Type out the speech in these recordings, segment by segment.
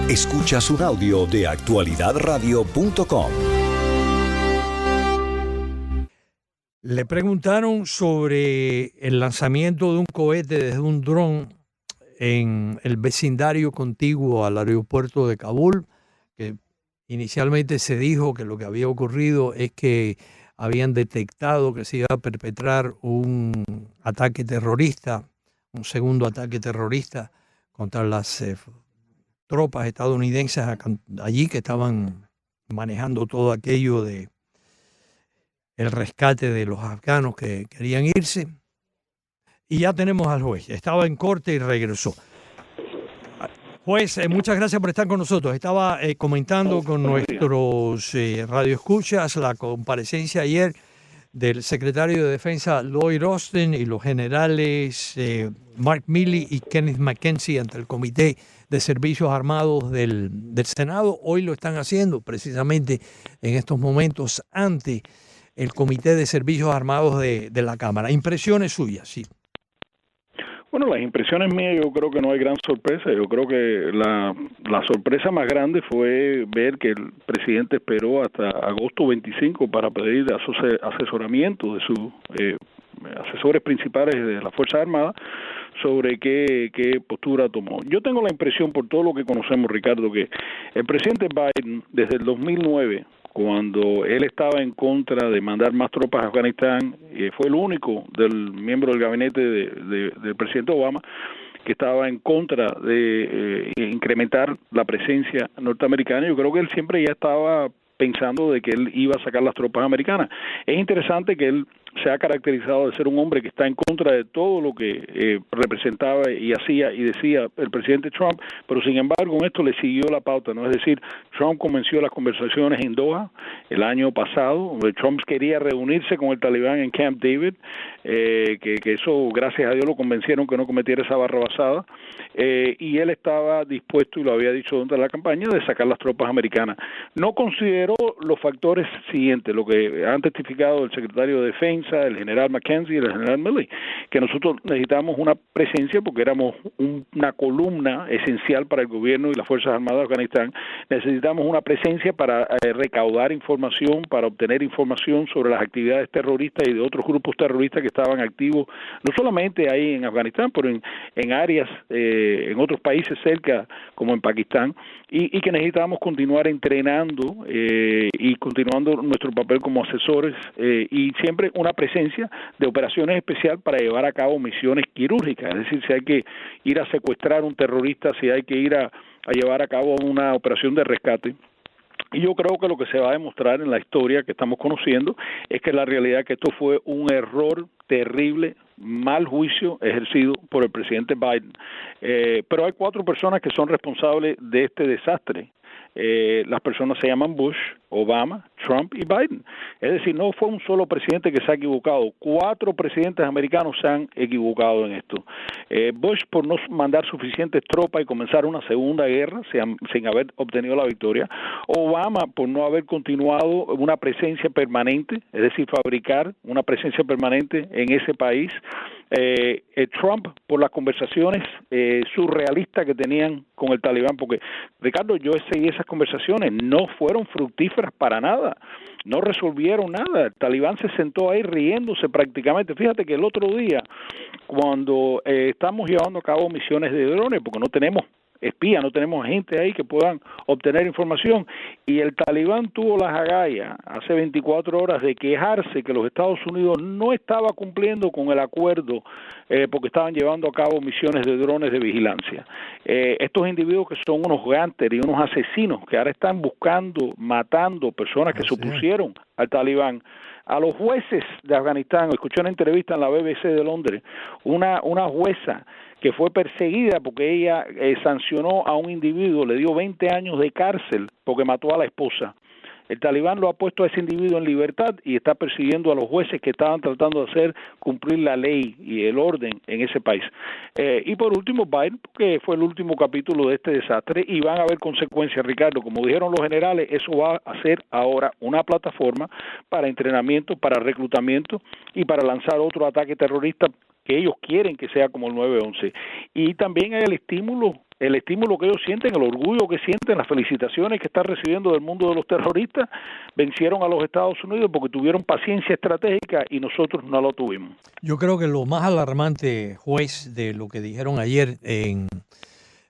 Escuchas un audio de actualidadradio.com. Le preguntaron sobre el lanzamiento de un cohete desde un dron en el vecindario contiguo al aeropuerto de Kabul, que inicialmente se dijo que lo que había ocurrido es que habían detectado que se iba a perpetrar un ataque terrorista, un segundo ataque terrorista contra las tropas estadounidenses allí que estaban manejando todo aquello de el rescate de los afganos que querían irse. Y ya tenemos al juez. Estaba en corte y regresó. Juez, muchas gracias por estar con nosotros. Estaba comentando con nuestros radioescuchas la comparecencia ayer del secretario de Defensa Lloyd Austin y los generales Mark Milley y Kenneth McKenzie ante el Comité de Servicios Armados del Senado. Hoy lo están haciendo precisamente en estos momentos ante el Comité de Servicios Armados de la Cámara. Impresiones suyas, sí. Bueno, las impresiones mías, yo creo que no hay gran sorpresa. Yo creo que la sorpresa más grande fue ver que el presidente esperó hasta agosto 25 para pedir asesoramiento de sus asesores principales de las Fuerzas Armadas sobre qué postura tomó. Yo tengo la impresión, por todo lo que conocemos, Ricardo, que el presidente Biden, desde el 2009, cuando él estaba en contra de mandar más tropas a Afganistán, fue el único del miembro del gabinete del presidente Obama que estaba en contra de incrementar la presencia norteamericana. Yo creo que él siempre ya estaba pensando de que él iba a sacar las tropas americanas. Es interesante que él se ha caracterizado de ser un hombre que está en contra de todo lo que representaba y hacía y decía el presidente Trump, pero sin embargo en esto le siguió la pauta, ¿no? Es decir, Trump comenzó las conversaciones en Doha el año pasado, donde Trump quería reunirse con el talibán en Camp David, que eso, gracias a Dios, lo convencieron que no cometiera esa barrabasada, y él estaba dispuesto, y lo había dicho durante la campaña, de sacar las tropas americanas. No consideró los factores siguientes, lo que han testificado el secretario de Defensa, el general McKenzie y el general Milley, que nosotros necesitamos una presencia porque éramos una columna esencial para el gobierno y las Fuerzas Armadas de Afganistán. Necesitamos una presencia para recaudar información, para obtener información sobre las actividades terroristas y de otros grupos terroristas que estaban activos, no solamente ahí en Afganistán, pero en áreas, en otros países cerca, como en Pakistán, y que necesitábamos continuar entrenando y continuando nuestro papel como asesores y siempre una presencia de operaciones especial para llevar a cabo misiones quirúrgicas, es decir, si hay que ir a secuestrar a un terrorista, si hay que ir a llevar a cabo una operación de rescate. Y yo creo que lo que se va a demostrar en la historia que estamos conociendo es que la realidad es que esto fue un error terrible, mal juicio ejercido por el presidente Biden. Pero hay 4 personas que son responsables de este desastre. Las personas se llaman Bush, Obama, Trump y Biden. Es decir, no fue un solo presidente que se ha equivocado. 4 presidentes americanos se han equivocado en esto. Bush por no mandar suficientes tropas y comenzar una segunda guerra sin haber obtenido la victoria. Obama por no haber continuado una presencia permanente, es decir, fabricar una presencia permanente en ese país. Trump por las conversaciones surrealistas que tenían con el talibán, porque Ricardo, yo seguí esas conversaciones, no fueron fructíferas para nada, no resolvieron nada, el talibán se sentó ahí riéndose prácticamente. Fíjate que el otro día, cuando estamos llevando a cabo misiones de drones, porque no tenemos espías, no tenemos gente ahí que puedan obtener información, y el talibán tuvo las agallas hace 24 horas de quejarse que los Estados Unidos no estaba cumpliendo con el acuerdo porque estaban llevando a cabo misiones de drones de vigilancia. Estos individuos que son unos gánsteres y unos asesinos que ahora están buscando, matando personas que se opusieron al talibán. A los jueces de Afganistán, escuché una entrevista en la BBC de Londres, una jueza que fue perseguida porque ella sancionó a un individuo, le dio 20 años de cárcel porque mató a la esposa. El talibán lo ha puesto a ese individuo en libertad y está persiguiendo a los jueces que estaban tratando de hacer cumplir la ley y el orden en ese país. Y por último, Biden, que fue el último capítulo de este desastre, y van a haber consecuencias, Ricardo. Como dijeron los generales, eso va a ser ahora una plataforma para entrenamiento, para reclutamiento y para lanzar otro ataque terrorista que ellos quieren que sea como el 9/11. Y también hay el estímulo el estímulo que ellos sienten, el orgullo que sienten, las felicitaciones que están recibiendo del mundo de los terroristas, vencieron a los Estados Unidos porque tuvieron paciencia estratégica y nosotros no lo tuvimos. Yo creo que lo más alarmante, juez, de lo que dijeron ayer en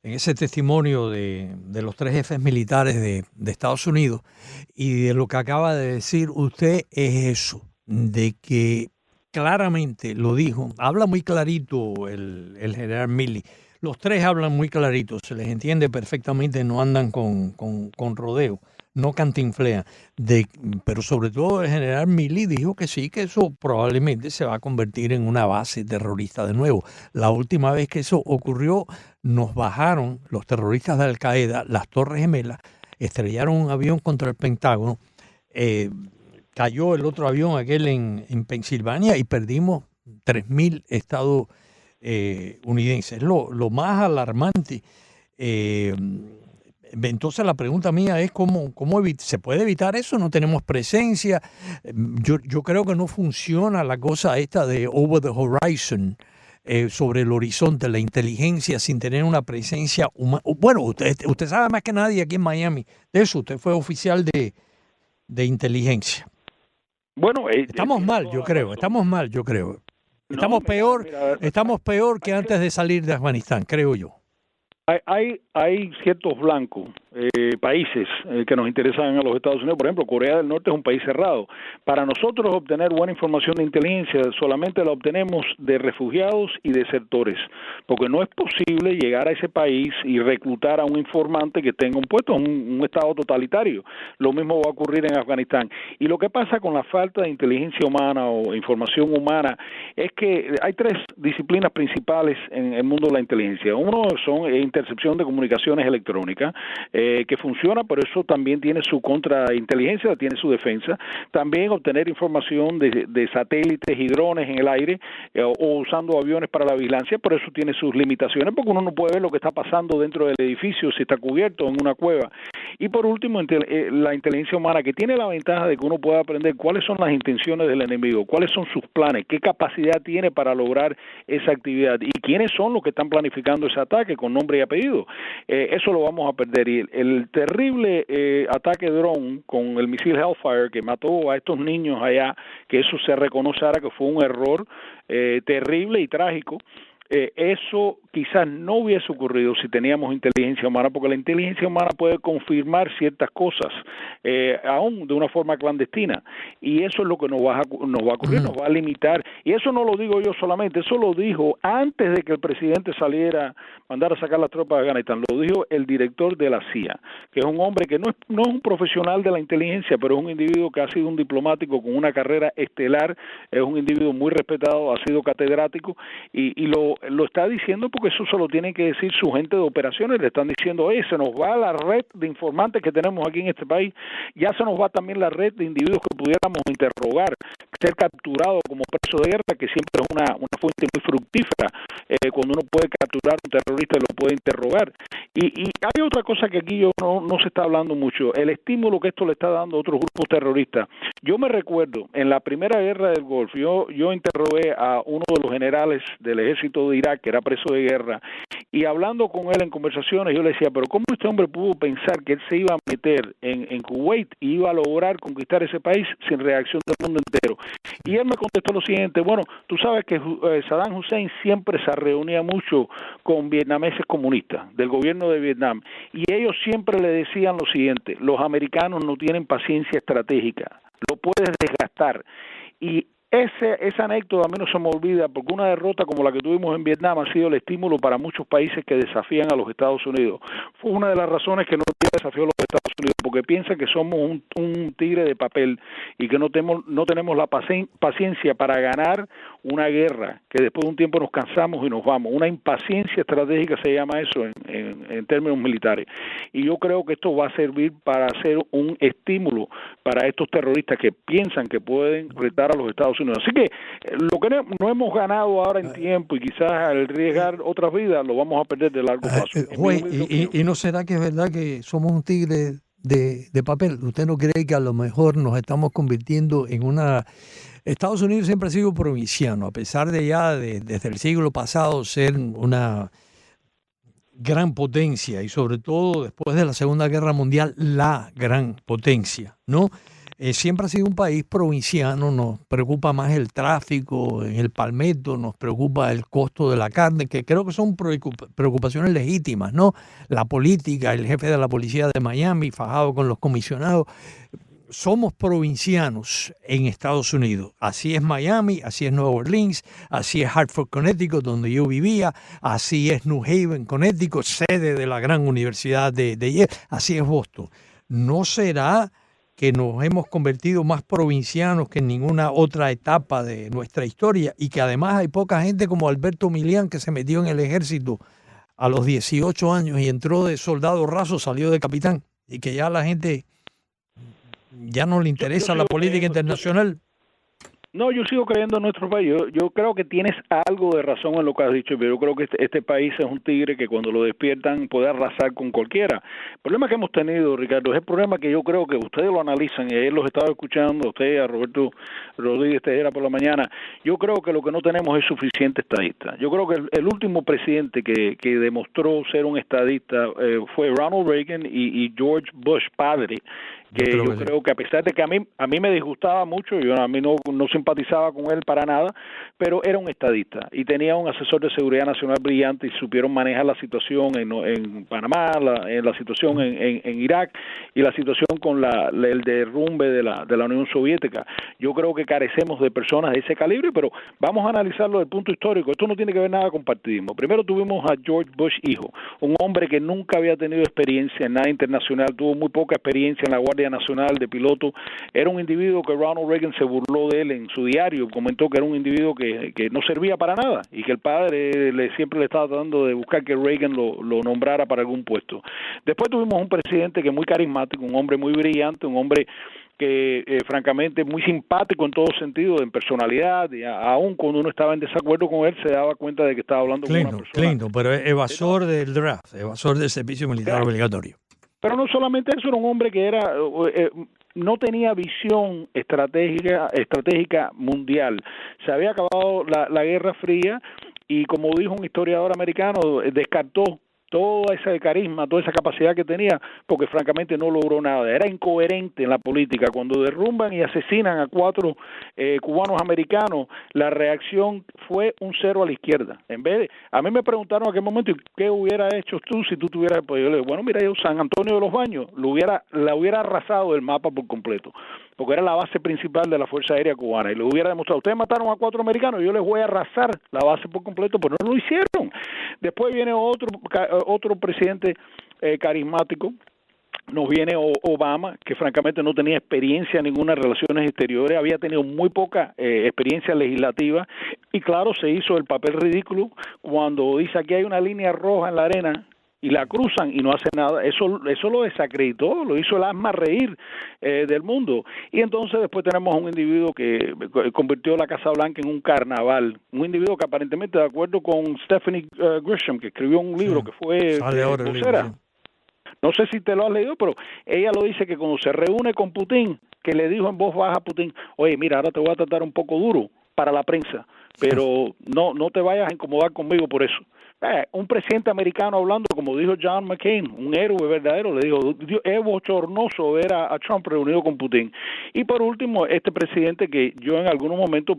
ese testimonio de los 3 jefes militares de Estados Unidos y de lo que acaba de decir usted es eso, de que claramente lo dijo, habla muy clarito el general Milley. Los 3 hablan muy clarito, se les entiende perfectamente, no andan con rodeo, no cantinflean. Pero sobre todo el general Milley dijo que sí, que eso probablemente se va a convertir en una base terrorista de nuevo. La última vez que eso ocurrió, nos bajaron los terroristas de Al Qaeda, las Torres Gemelas, estrellaron un avión contra el Pentágono, cayó el otro avión, aquel en Pensilvania, y perdimos 3.000 estadounidenses. Lo más alarmante. Entonces la pregunta mía es ¿cómo se puede evitar eso? No tenemos presencia. Yo creo que no funciona la cosa esta de over the horizon, sobre el horizonte, la inteligencia sin tener una presencia humana. Bueno, usted sabe más que nadie aquí en Miami de eso. Usted fue oficial de inteligencia. Bueno, estamos mal, yo creo. Estamos peor que antes de salir de Afganistán, creo yo. Hay ciertos blancos, países que nos interesan a los Estados Unidos. Por ejemplo, Corea del Norte es un país cerrado. Para nosotros obtener buena información de inteligencia solamente la obtenemos de refugiados y desertores, porque no es posible llegar a ese país y reclutar a un informante que tenga un puesto en un estado totalitario. Lo mismo va a ocurrir en Afganistán. Y lo que pasa con la falta de inteligencia humana o información humana es que hay 3 disciplinas principales en el mundo de la inteligencia. Uno son intercepción de comunicaciones electrónicas, que funciona, pero eso también tiene su contrainteligencia, tiene su defensa. También obtener información de satélites y drones en el aire, o usando aviones para la vigilancia, pero eso tiene sus limitaciones, porque uno no puede ver lo que está pasando dentro del edificio, si está cubierto en una cueva. Y por último, la inteligencia humana, que tiene la ventaja de que uno puede aprender cuáles son las intenciones del enemigo, cuáles son sus planes, qué capacidad tiene para lograr esa actividad y quiénes son los que están planificando ese ataque con nombre y apellido. Eso lo vamos a perder. Y el terrible ataque dron con el misil Hellfire que mató a estos niños allá, que eso se reconoce ahora que fue un error terrible y trágico. Eso quizás no hubiese ocurrido si teníamos inteligencia humana, porque la inteligencia humana puede confirmar ciertas cosas, aún de una forma clandestina, y eso es lo que nos va a ocurrir, nos va a limitar. Y eso no lo digo yo solamente, eso lo dijo antes de que el presidente saliera, mandara a sacar las tropas de Afganistán, lo dijo el director de la CIA, que es un hombre que no es un profesional de la inteligencia, pero es un individuo que ha sido un diplomático con una carrera estelar, es un individuo muy respetado, ha sido catedrático, y lo está diciendo porque eso solo tiene que decir su gente de operaciones. Le están diciendo, se nos va la red de informantes que tenemos aquí en este país, ya se nos va también la red de individuos que pudiéramos interrogar, ser capturados como presos de guerra, que siempre es una fuente muy fructífera, cuando uno puede capturar a un terrorista y lo puede interrogar. Y hay otra cosa que aquí no se está hablando mucho, el estímulo que esto le está dando a otros grupos terroristas. Yo me recuerdo, en la primera guerra del Golfo, yo interrogué a uno de los generales del ejército de Irak, que era preso de guerra, y hablando con él en conversaciones, yo le decía, pero ¿cómo este hombre pudo pensar que él se iba a meter en Kuwait y iba a lograr conquistar ese país sin reacción del mundo entero? Y él me contestó lo siguiente, bueno, tú sabes que Saddam Hussein siempre se reunía mucho con vietnameses comunistas del gobierno de Vietnam, y ellos siempre le decían lo siguiente, los americanos no tienen paciencia estratégica, lo puedes desgastar. Y esa anécdota a mí no se me olvida, porque una derrota como la que tuvimos en Vietnam ha sido el estímulo para muchos países que desafían a los Estados Unidos. Fue una de las razones que no desafió a los Estados Unidos, porque piensan que somos un tigre de papel y que no tenemos la paciencia para ganar una guerra, que después de un tiempo nos cansamos y nos vamos. Una impaciencia estratégica se llama eso en términos militares. Y yo creo que esto va a servir para hacer un estímulo para estos terroristas que piensan que pueden retar a los Estados Unidos. Así que lo que no hemos ganado ahora en tiempo y quizás al arriesgar otras vidas lo vamos a perder de largo plazo. Juez, ¿y no será que es verdad que somos un tigre de papel? ¿Usted no cree que a lo mejor nos estamos convirtiendo en una... Estados Unidos siempre ha sido provinciano, a pesar de ya desde el siglo pasado ser gran potencia y sobre todo después de la Segunda Guerra Mundial, la gran potencia, ¿no? Siempre ha sido un país provinciano, nos preocupa más el tráfico en el Palmetto, nos preocupa el costo de la carne, que creo que son preocupaciones legítimas, ¿no? La política, el jefe de la policía de Miami, fajado con los comisionados. Somos provincianos en Estados Unidos. Así es Miami, así es Nueva Orleans, así es Hartford, Connecticut, donde yo vivía, así es New Haven, Connecticut, sede de la gran universidad de Yale, así es Boston. ¿No será que nos hemos convertido más provincianos que en ninguna otra etapa de nuestra historia y que además hay poca gente como Alberto Milián que se metió en el ejército a los 18 años y entró de soldado raso, salió de capitán y que ya la gente ya no le interesa la política internacional? No, yo sigo creyendo en nuestro país. Yo creo que tienes algo de razón en lo que has dicho, pero yo creo que este país es un tigre que cuando lo despiertan puede arrasar con cualquiera. El problema que hemos tenido, Ricardo, es el problema que yo creo que ustedes lo analizan, y ayer los estaba escuchando, usted, a Roberto Rodríguez Tejera por la mañana. Yo creo que lo que no tenemos es suficiente estadista. Yo creo que el último presidente que demostró ser un estadista fue Ronald Reagan y George Bush padre, que yo creo que a pesar de que a mí me disgustaba mucho, a mí no simpatizaba con él para nada, pero era un estadista y tenía un asesor de seguridad nacional brillante y supieron manejar la situación en Panamá, la situación en Irak y la situación con el derrumbe de la Unión Soviética. Yo creo que carecemos de personas de ese calibre, pero vamos a analizarlo desde el punto histórico. Esto no tiene que ver nada con partidismo. Primero tuvimos a George Bush hijo, un hombre que nunca había tenido experiencia en nada internacional, tuvo muy poca experiencia en la Guardia Nacional de piloto. Era un individuo que Ronald Reagan se burló de él en su diario, comentó que era un individuo que no servía para nada y que el padre siempre le estaba tratando de buscar que Reagan lo nombrara para algún puesto. Después tuvimos un presidente que es muy carismático, un hombre muy brillante, un hombre que francamente muy simpático en todo sentido, en personalidad, y aún cuando uno estaba en desacuerdo con él se daba cuenta de que estaba hablando con una persona. Clinton, pero evasor del draft, evasor del servicio militar obligatorio. Pero no solamente eso, era un hombre que no tenía visión estratégica mundial. Se había acabado la Guerra Fría y, como dijo un historiador americano, descartó todo ese carisma, toda esa capacidad que tenía, porque francamente no logró nada. Era incoherente en la política. Cuando derrumban y asesinan a 4 cubanos americanos, la reacción fue un cero a la izquierda. A mí me preguntaron en aquel momento, ¿qué hubiera hecho tú si tú tuvieras? Pues yo le digo, bueno, mira, yo San Antonio de los Baños la hubiera arrasado del mapa por completo, porque era la base principal de la Fuerza Aérea Cubana, y le hubiera demostrado, ustedes mataron a 4 americanos, yo les voy a arrasar la base por completo, pero no lo hicieron. Después viene otro presidente carismático, nos viene Obama, que francamente no tenía experiencia en ninguna relaciones exteriores, había tenido muy poca experiencia legislativa, y claro, se hizo el papel ridículo cuando dice aquí hay una línea roja en la arena, y la cruzan y no hace nada. Eso lo desacreditó, lo hizo el hazme reír del mundo. Y entonces después tenemos un individuo que convirtió la Casa Blanca en un carnaval, un individuo que aparentemente, de acuerdo con Stephanie Grisham, que escribió un libro que fue vocera. No sé si te lo has leído, pero ella lo dice que cuando se reúne con Putin, que le dijo en voz baja a Putin, oye, mira, ahora te voy a tratar un poco duro para la prensa, pero no te vayas a incomodar conmigo por eso. Un presidente americano hablando, como dijo John McCain, un héroe verdadero, le dijo, es bochornoso ver a Trump reunido con Putin. Y por último, este presidente que yo en algunos momentos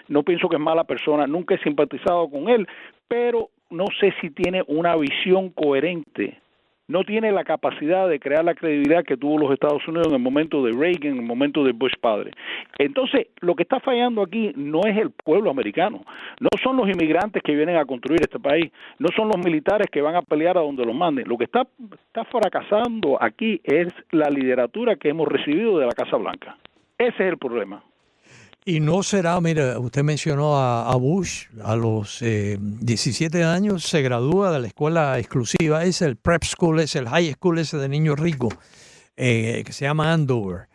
no pienso que es mala persona, nunca he simpatizado con él, pero no sé si tiene una visión coherente. No tiene la capacidad de crear la credibilidad que tuvo los Estados Unidos en el momento de Reagan, en el momento de Bush padre. Entonces, lo que está fallando aquí no es el pueblo americano, no son los inmigrantes que vienen a construir este país, no son los militares que van a pelear a donde los manden. Lo que está fracasando aquí es la lideratura que hemos recibido de la Casa Blanca. Ese es el problema. Y no será, mira, usted mencionó a Bush, a los 17 años se gradúa de la escuela exclusiva, es el prep school, es el high school ese de niños ricos, que se llama Andover.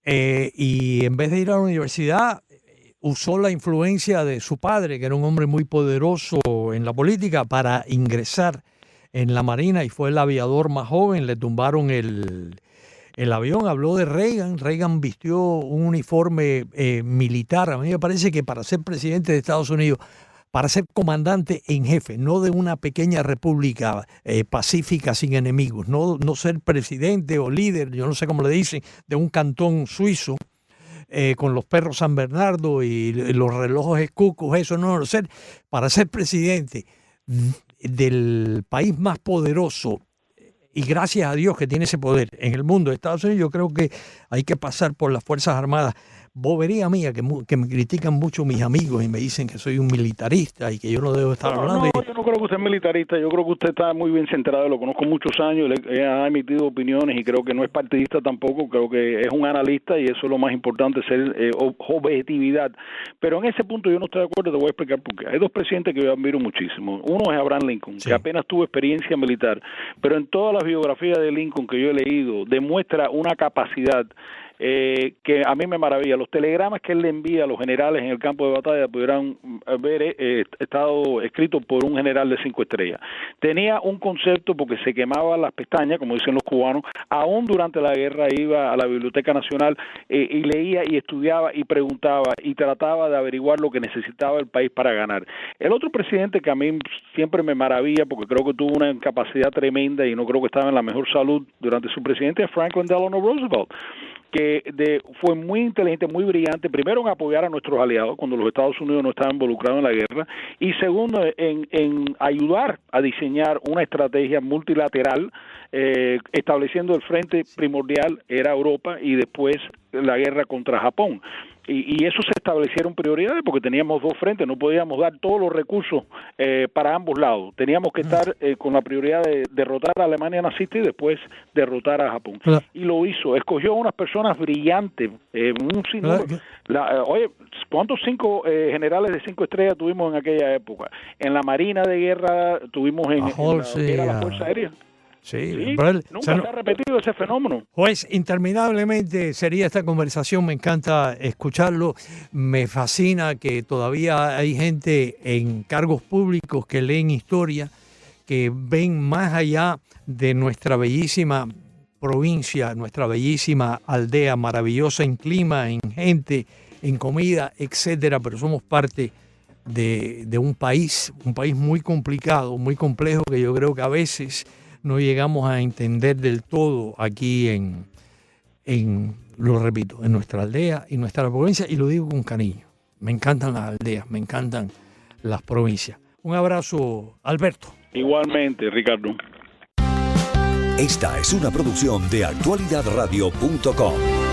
Y en vez de ir a la universidad, usó la influencia de su padre, que era un hombre muy poderoso en la política, para ingresar en la Marina y fue el aviador más joven, le tumbaron el avión. Habló de Reagan vistió un uniforme militar. A mí me parece que para ser presidente de Estados Unidos, para ser comandante en jefe, no de una pequeña república pacífica sin enemigos, no ser presidente o líder, yo no sé cómo le dicen, de un cantón suizo con los perros San Bernardo y los relojes cucos, eso no, para ser presidente del país más poderoso, y gracias a Dios que tiene ese poder en el mundo de Estados Unidos, yo creo que hay que pasar por las Fuerzas Armadas. Bobería mía, que me critican mucho mis amigos y me dicen que soy un militarista y que yo no debo estar hablando. No, yo no creo que usted es militarista, yo creo que usted está muy bien centrado, lo conozco muchos años, ha emitido opiniones y creo que no es partidista tampoco, creo que es un analista y eso es lo más importante, ser objetividad. Pero en ese punto yo no estoy de acuerdo, te voy a explicar por qué. Hay dos presidentes que yo admiro muchísimo. Uno es Abraham Lincoln, sí, que apenas tuvo experiencia militar, pero en todas las biografías de Lincoln que yo he leído demuestra una capacidad que a mí me maravilla. Los telegramas que él le envía a los generales en el campo de batalla pudieran haber estado escritos por un general de 5 estrellas. Tenía un concepto porque se quemaba las pestañas, como dicen los cubanos, aún durante la guerra iba a la Biblioteca Nacional y leía y estudiaba y preguntaba y trataba de averiguar lo que necesitaba el país para ganar. El otro presidente que a mí siempre me maravilla porque creo que tuvo una capacidad tremenda y no creo que estaba en la mejor salud durante su presidencia es Franklin Delano Roosevelt, que fue muy inteligente, muy brillante, primero en apoyar a nuestros aliados cuando los Estados Unidos no estaban involucrados en la guerra, y segundo en ayudar a diseñar una estrategia multilateral, estableciendo el frente primordial era Europa y después la guerra contra Japón. Y eso se establecieron prioridades porque teníamos dos frentes, no podíamos dar todos los recursos para ambos lados. Teníamos que estar con la prioridad de derrotar a Alemania nazista y después derrotar a Japón. Claro. Y lo hizo, escogió unas personas brillantes. Oye, ¿cuántos generales de 5 estrellas tuvimos en aquella época? En la Marina de Guerra tuvimos era la Fuerza Aérea. Sí, nunca se ha repetido ese fenómeno. Pues interminablemente sería esta conversación, me encanta escucharlo, me fascina que todavía hay gente en cargos públicos que leen historia, que ven más allá de nuestra bellísima provincia, nuestra bellísima aldea, maravillosa en clima, en gente, en comida, etcétera, pero somos parte de un país muy complicado, muy complejo, que yo creo que a veces no llegamos a entender del todo aquí lo repito, en nuestra aldea y nuestra provincia, y lo digo con cariño. Me encantan las aldeas, me encantan las provincias. Un abrazo, Alberto. Igualmente, Ricardo. Esta es una producción de actualidadradio.com.